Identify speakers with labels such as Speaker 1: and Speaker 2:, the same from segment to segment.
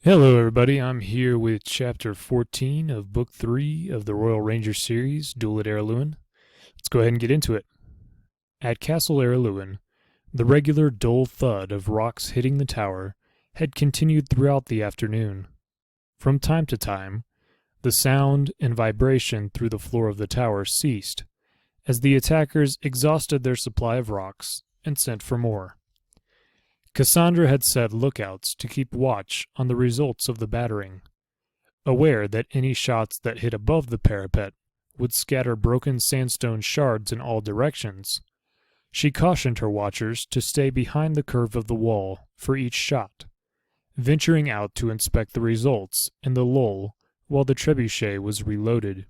Speaker 1: Hello, everybody. I'm here with Chapter 14 of Book 3 of the Royal Ranger series, Duel at Araluen. Let's go ahead and get into it. At Castle Araluen, the regular dull thud of rocks hitting the tower had continued throughout the afternoon. From time to time, the sound and vibration through the floor of the tower ceased, as the attackers exhausted their supply of rocks and sent for more. Cassandra had set lookouts to keep watch on the results of the battering, aware that any shots that hit above the parapet would scatter broken sandstone shards in all directions. She cautioned her watchers to stay behind the curve of the wall for each shot, venturing out to inspect the results in the lull while the trebuchet was reloaded.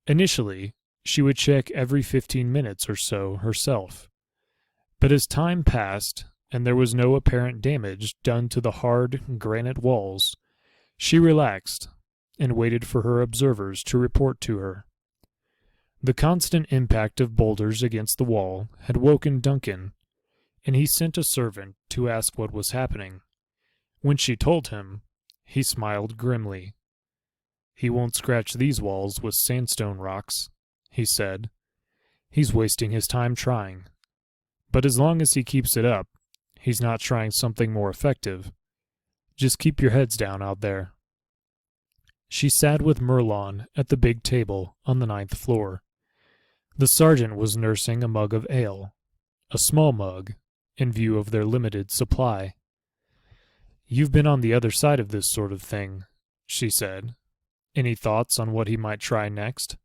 Speaker 1: Initially, she would check every 15 minutes or so herself, but as time passed and there was no apparent damage done to the hard granite walls, she relaxed and waited for her observers to report to her. The constant impact of boulders against the wall had woken Duncan, and he sent a servant to ask what was happening. When she told him, he smiled grimly. "He won't scratch these walls with sandstone rocks," he said. "He's wasting his time trying. But as long as he keeps it up, he's not trying something more effective. Just keep your heads down out there." She sat with Merlon at the big table on the 9th floor. The sergeant was nursing a mug of ale, a small mug, in view of their limited supply. "You've been on the other side of this sort of thing," she said. "Any thoughts on what he might try next?"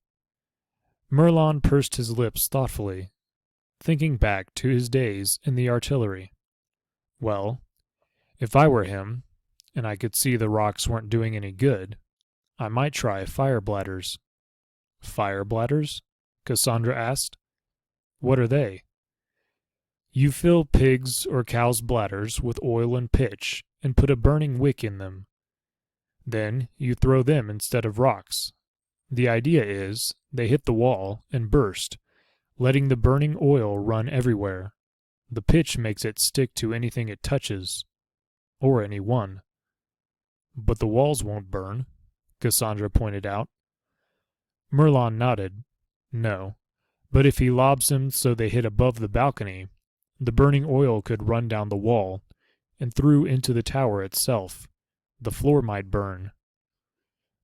Speaker 1: Merlon pursed his lips thoughtfully, thinking back to his days in the artillery. "Well, if I were him, and I could see the rocks weren't doing any good, I might try fire bladders." "Fire bladders?" Cassandra asked. "What are they?" "You fill pigs' or cows' bladders with oil and pitch and put a burning wick in them. Then you throw them instead of rocks. The idea is they hit the wall and burst, letting the burning oil run everywhere. The pitch makes it stick to anything it touches, or anyone." "But the walls won't burn," Cassandra pointed out. Merlon nodded. "No, but if he lobs them so they hit above the balcony, the burning oil could run down the wall and through into the tower itself. The floor might burn."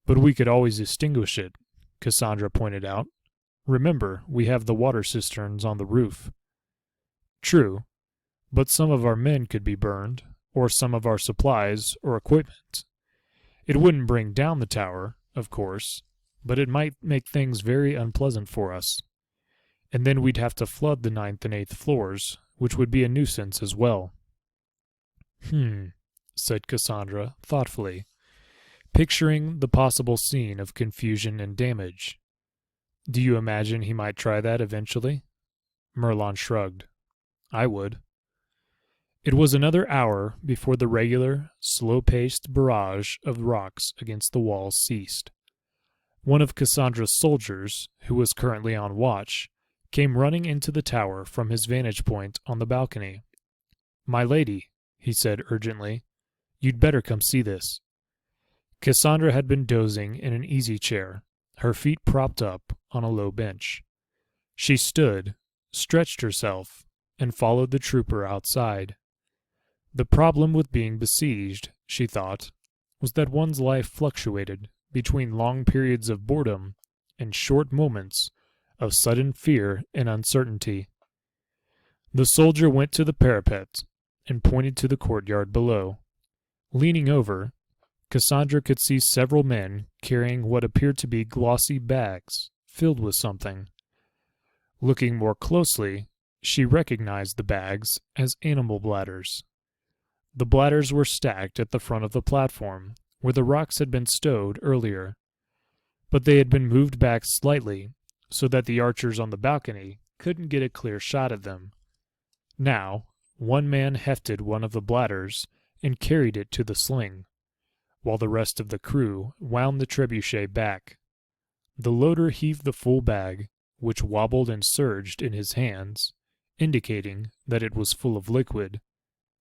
Speaker 1: "But we could always extinguish it," Cassandra pointed out. "Remember, we have the water cisterns on the roof." "True, but some of our men could be burned, or some of our supplies or equipment. It wouldn't bring down the tower, of course, but it might make things very unpleasant for us. And then we'd have to flood the 9th and 8th floors, which would be a nuisance as well." Said Cassandra thoughtfully, picturing the possible scene of confusion and damage. "Do you imagine he might try that eventually?" Merlon shrugged. "I would." It was another hour before the regular, slow-paced barrage of rocks against the walls ceased. One of Cassandra's soldiers, who was currently on watch, came running into the tower from his vantage point on the balcony. "My lady," he said urgently, "you'd better come see this." Cassandra had been dozing in an easy chair, her feet propped up on a low bench. She stood, stretched herself, and followed the trooper outside. The problem with being besieged, she thought, was that one's life fluctuated between long periods of boredom and short moments of sudden fear and uncertainty. The soldier went to the parapet and pointed to the courtyard below. Leaning over, Cassandra could see several men carrying what appeared to be glossy bags filled with something. Looking more closely, she recognized the bags as animal bladders. The bladders were stacked at the front of the platform, where the rocks had been stowed earlier, but they had been moved back slightly so that the archers on the balcony couldn't get a clear shot at them. Now, one man hefted one of the bladders and carried it to the sling, while the rest of the crew wound the trebuchet back. The loader heaved the full bag, which wobbled and surged in his hands, indicating that it was full of liquid,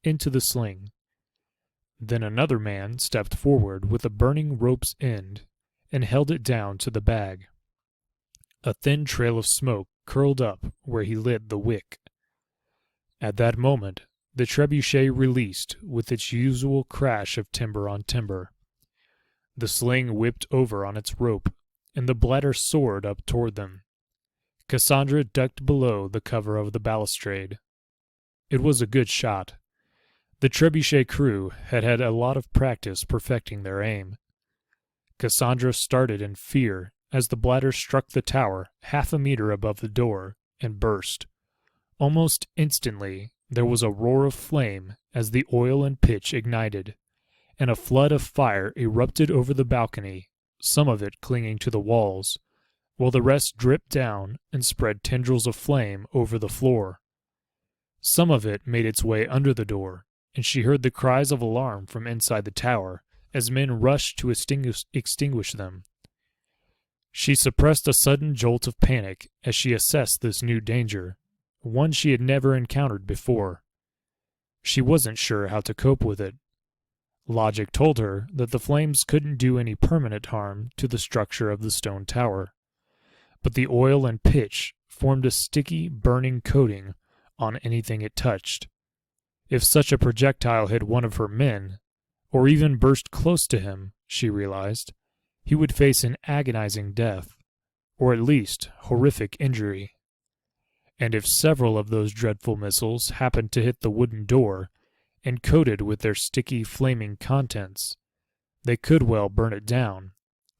Speaker 1: into the sling. Then another man stepped forward with a burning rope's end and held it down to the bag. A thin trail of smoke curled up where he lit the wick. At that moment, the trebuchet released with its usual crash of timber on timber. The sling whipped over on its rope, and the bladder soared up toward them. Cassandra ducked below the cover of the balustrade. It was a good shot. The trebuchet crew had had a lot of practice perfecting their aim. Cassandra started in fear as the bladder struck the tower half a meter above the door and burst. Almost instantly, there was a roar of flame as the oil and pitch ignited, and a flood of fire erupted over the balcony, some of it clinging to the walls, while the rest dripped down and spread tendrils of flame over the floor. Some of it made its way under the door, and she heard the cries of alarm from inside the tower as men rushed to extinguish them. She suppressed a sudden jolt of panic as she assessed this new danger, one she had never encountered before. She wasn't sure how to cope with it. Logic told her that the flames couldn't do any permanent harm to the structure of the stone tower, but the oil and pitch formed a sticky, burning coating on anything it touched. If such a projectile hit one of her men, or even burst close to him, she realized, he would face an agonizing death, or at least horrific injury. And if several of those dreadful missiles happened to hit the wooden door, and coated with their sticky, flaming contents, they could well burn it down,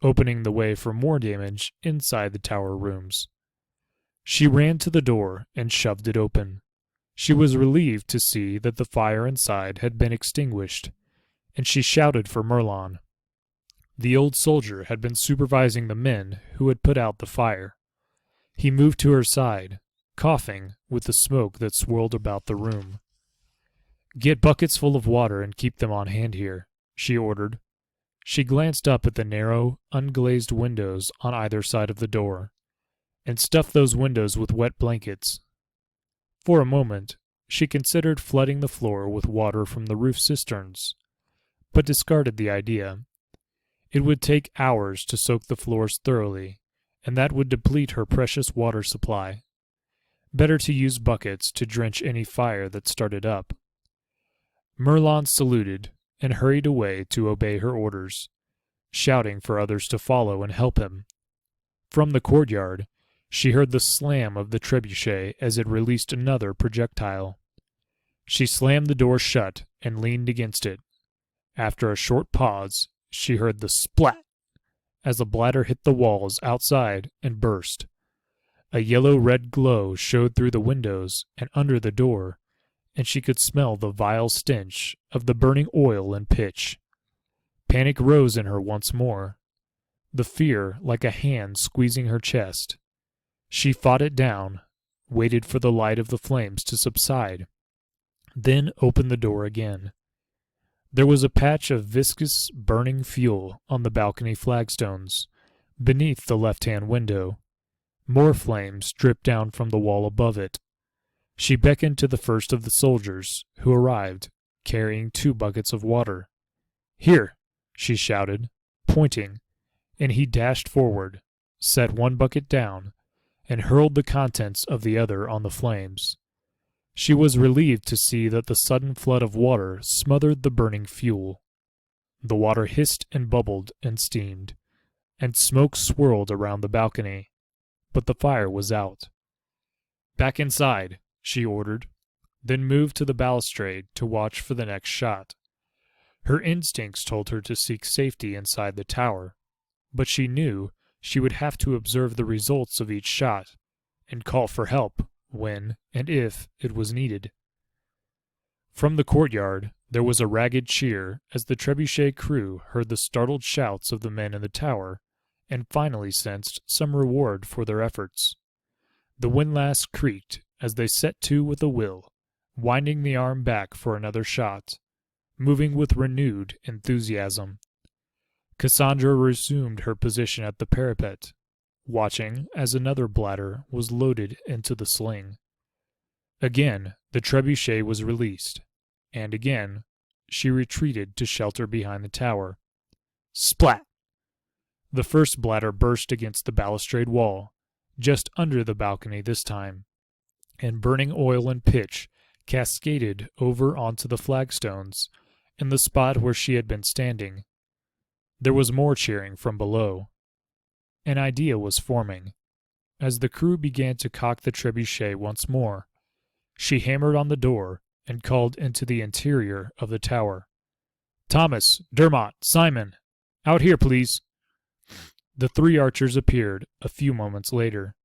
Speaker 1: opening the way for more damage inside the tower rooms. She ran to the door and shoved it open. She was relieved to see that the fire inside had been extinguished, and she shouted for Merlon. The old soldier had been supervising the men who had put out the fire. He moved to her side, coughing with the smoke that swirled about the room. "Get buckets full of water and keep them on hand here," she ordered. She glanced up at the narrow, unglazed windows on either side of the door, and stuffed those windows with wet blankets. For a moment, she considered flooding the floor with water from the roof cisterns, but discarded the idea. It would take hours to soak the floors thoroughly, and that would deplete her precious water supply. Better to use buckets to drench any fire that started up. Merlon saluted and hurried away to obey her orders, shouting for others to follow and help him. From the courtyard, she heard the slam of the trebuchet as it released another projectile. She slammed the door shut and leaned against it. After a short pause, she heard the splat as the bladder hit the walls outside and burst. A yellow-red glow showed through the windows and under the door, and she could smell the vile stench of the burning oil and pitch. Panic rose in her once more, the fear like a hand squeezing her chest. She fought it down, waited for the light of the flames to subside, then opened the door again. There was a patch of viscous, burning fuel on the balcony flagstones, beneath the left-hand window. More flames dripped down from the wall above it. She beckoned to the first of the soldiers, who arrived, carrying 2 buckets of water. "Here," she shouted, pointing, and he dashed forward, set one bucket down, and hurled the contents of the other on the flames. She was relieved to see that the sudden flood of water smothered the burning fuel. The water hissed and bubbled and steamed, and smoke swirled around the balcony, but the fire was out. "Back inside," she ordered, then moved to the balustrade to watch for the next shot. Her instincts told her to seek safety inside the tower, but she knew she would have to observe the results of each shot, and call for help when and if it was needed. From the courtyard, there was a ragged cheer as the trebuchet crew heard the startled shouts of the men in the tower, and finally sensed some reward for their efforts. The windlass creaked as they set to with a will, winding the arm back for another shot, moving with renewed enthusiasm. Cassandra resumed her position at the parapet, watching as another bladder was loaded into the sling. Again, the trebuchet was released, and again, she retreated to shelter behind the tower. Splat! The first bladder burst against the balustrade wall, just under the balcony this time, and burning oil and pitch cascaded over onto the flagstones in the spot where she had been standing. There was more cheering from below. An idea was forming. As the crew began to cock the trebuchet once more, she hammered on the door and called into the interior of the tower. Thomas, Dermot, Simon, out here, please. The 3 archers appeared a few moments later.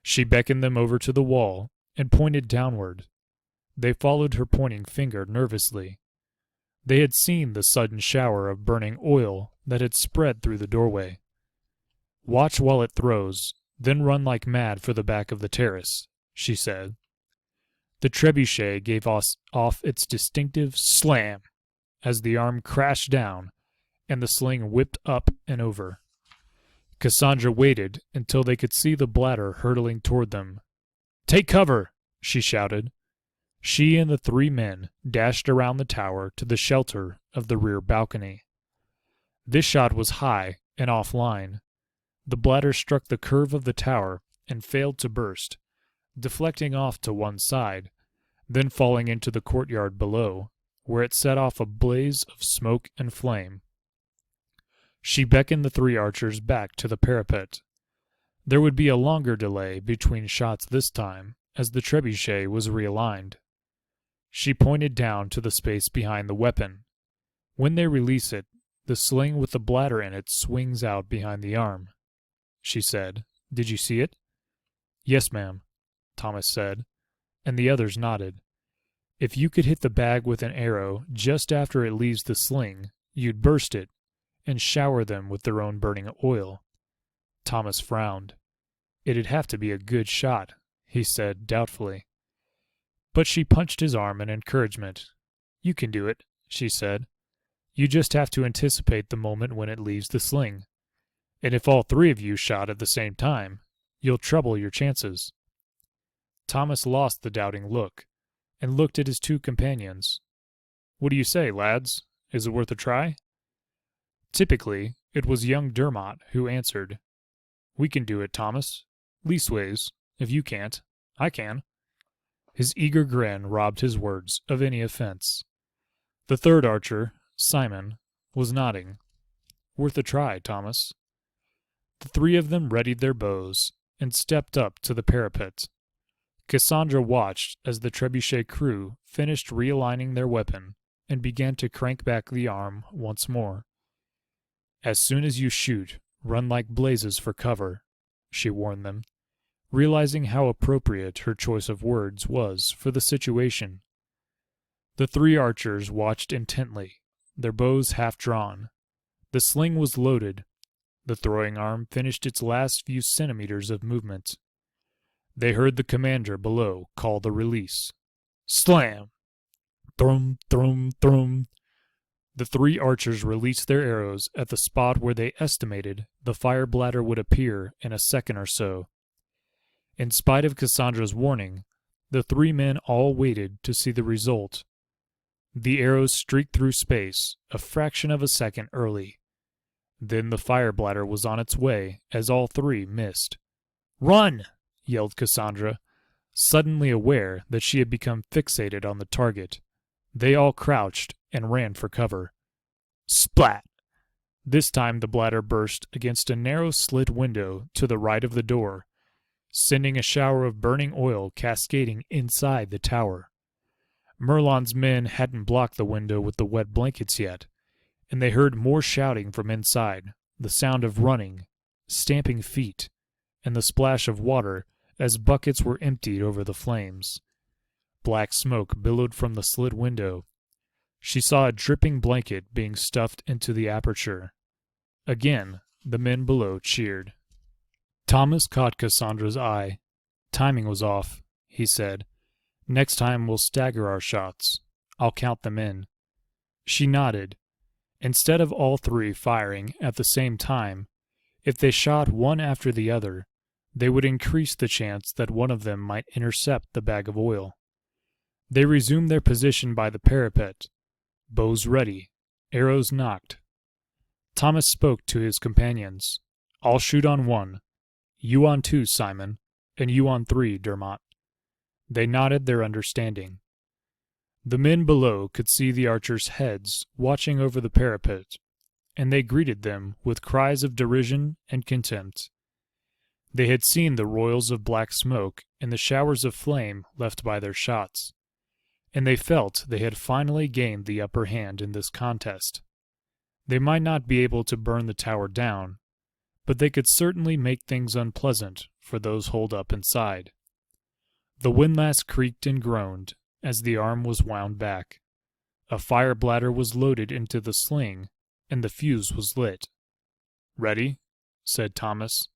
Speaker 1: She beckoned them over to the wall and pointed downward. They followed her pointing finger nervously. They had seen the sudden shower of burning oil that had spread through the doorway. Watch while it throws, then run like mad for the back of the terrace, she said. The trebuchet gave off its distinctive slam as the arm crashed down and the sling whipped up and over. Cassandra waited until they could see the bladder hurtling toward them. Take cover, she shouted. She and the 3 men dashed around the tower to the shelter of the rear balcony. This shot was high and offline. The bladder struck the curve of the tower and failed to burst, deflecting off to one side, then falling into the courtyard below, where it set off a blaze of smoke and flame. She beckoned the 3 archers back to the parapet. There would be a longer delay between shots this time, as the trebuchet was realigned. She pointed down to the space behind the weapon. When they release it, the sling with the bladder in it swings out behind the arm. She said, Did you see it? Yes, ma'am, Thomas said, and the others nodded. If you could hit the bag with an arrow just after it leaves the sling, you'd burst it and shower them with their own burning oil. Thomas frowned. It'd have to be a good shot, he said doubtfully. But she punched his arm in encouragement. You can do it, she said. You just have to anticipate the moment when it leaves the sling. And if all 3 of you shot at the same time, you'll treble your chances. Thomas lost the doubting look, and looked at his 2 companions. What do you say, lads? Is it worth a try? Typically, it was young Dermot who answered. We can do it, Thomas. Leastways, if you can't, I can. His eager grin robbed his words of any offense. The 3rd archer, Simon, was nodding. Worth a try, Thomas. The 3 of them readied their bows and stepped up to the parapet. Cassandra watched as the trebuchet crew finished realigning their weapon and began to crank back the arm once more. As soon as you shoot, run like blazes for cover, she warned them, realizing how appropriate her choice of words was for the situation. The 3 archers watched intently, their bows half drawn. The sling was loaded. The throwing arm finished its last few centimeters of movement. They heard the commander below call the release. Slam! Thrum, thrum, thrum. The 3 archers released their arrows at the spot where they estimated the fire bladder would appear in a second or so. In spite of Cassandra's warning, the 3 men all waited to see the result. The arrows streaked through space a fraction of a second early. Then the fire bladder was on its way as all 3 missed. Run! Yelled Cassandra, suddenly aware that she had become fixated on the target. They all crouched and ran for cover. Splat! This time the bladder burst against a narrow slit window to the right of the door, sending a shower of burning oil cascading inside the tower. Merlin's men hadn't blocked the window with the wet blankets yet, and they heard more shouting from inside, the sound of running, stamping feet, and the splash of water as buckets were emptied over the flames. Black smoke billowed from the slit window. She saw a dripping blanket being stuffed into the aperture. Again, the men below cheered. Thomas caught Cassandra's eye. Timing was off, he said. Next time we'll stagger our shots. I'll count them in. She nodded. Instead of all 3 firing at the same time, if they shot one after the other, they would increase the chance that one of them might intercept the bag of oil. They resumed their position by the parapet. Bows ready. Arrows nocked. Thomas spoke to his companions. "I'll shoot on one. You on two, Simon. And you on three, Dermot." They nodded their understanding. The men below could see the archers' heads watching over the parapet, and they greeted them with cries of derision and contempt. They had seen the royals of black smoke and the showers of flame left by their shots, and they felt they had finally gained the upper hand in this contest. They might not be able to burn the tower down, but they could certainly make things unpleasant for those holed up inside. The windlass creaked and groaned as the arm was wound back. A fire bladder was loaded into the sling, and the fuse was lit. "Ready?" said Thomas,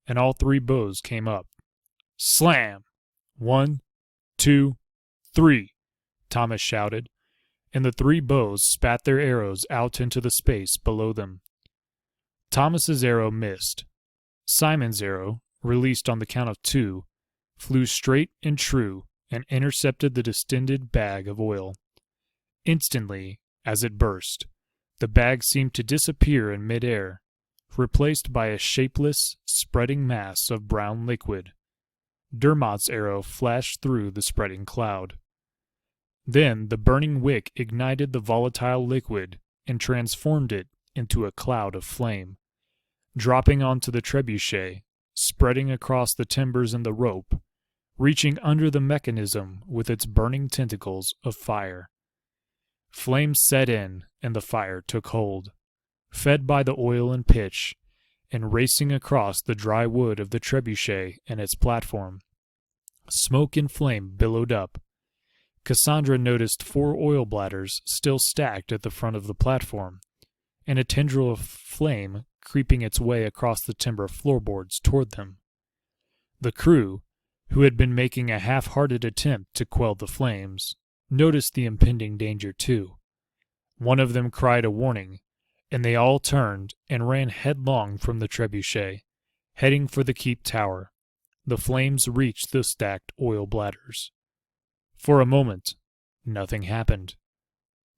Speaker 1: and all three bows came up. "Slam! 1, 2, 3!" Thomas shouted, and the three bows spat their arrows out into the space below them. Thomas's arrow missed. Simon's arrow, released on the count of 2, flew straight and true and intercepted the distended bag of oil. Instantly, as it burst, the bag seemed to disappear in midair, replaced by a shapeless, spreading mass of brown liquid. Dermot's arrow flashed through the spreading cloud. Then the burning wick ignited the volatile liquid and transformed it into a cloud of flame, dropping onto the trebuchet, spreading across the timbers and the rope, reaching under the mechanism with its burning tentacles of fire. Flames set in, and the fire took hold, fed by the oil and pitch, and racing across the dry wood of the trebuchet and its platform. Smoke and flame billowed up. Cassandra noticed 4 oil bladders still stacked at the front of the platform, and a tendril of flame creeping its way across the timber floorboards toward them. The crew, who had been making a half-hearted attempt to quell the flames, noticed the impending danger too. One of them cried a warning, and they all turned and ran headlong from the trebuchet, heading for the keep tower. The flames reached the stacked oil bladders. For a moment, nothing happened.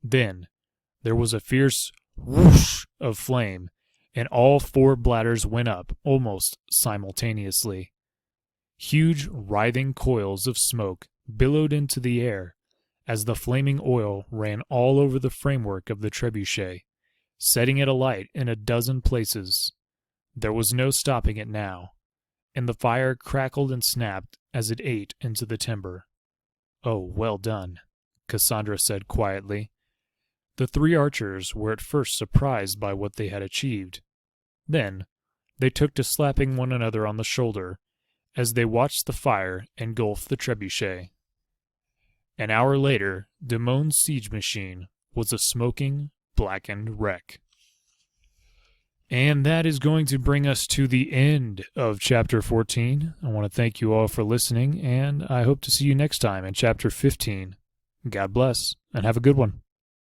Speaker 1: Then, there was a fierce whoosh of flame, and all 4 bladders went up almost simultaneously. Huge, writhing coils of smoke billowed into the air as the flaming oil ran all over the framework of the trebuchet, setting it alight in a dozen places. There was no stopping it now, and the fire crackled and snapped as it ate into the timber. "Oh, well done," Cassandra said quietly. The 3 archers were at first surprised by what they had achieved. Then, they took to slapping one another on the shoulder as they watched the fire engulf the trebuchet. An hour later, Damon's siege machine was a smoking, blackened wreck. And that is going to bring us to the end of Chapter 14. I want to thank you all for listening, and I hope to see you next time in Chapter 15. God bless, and have a good one.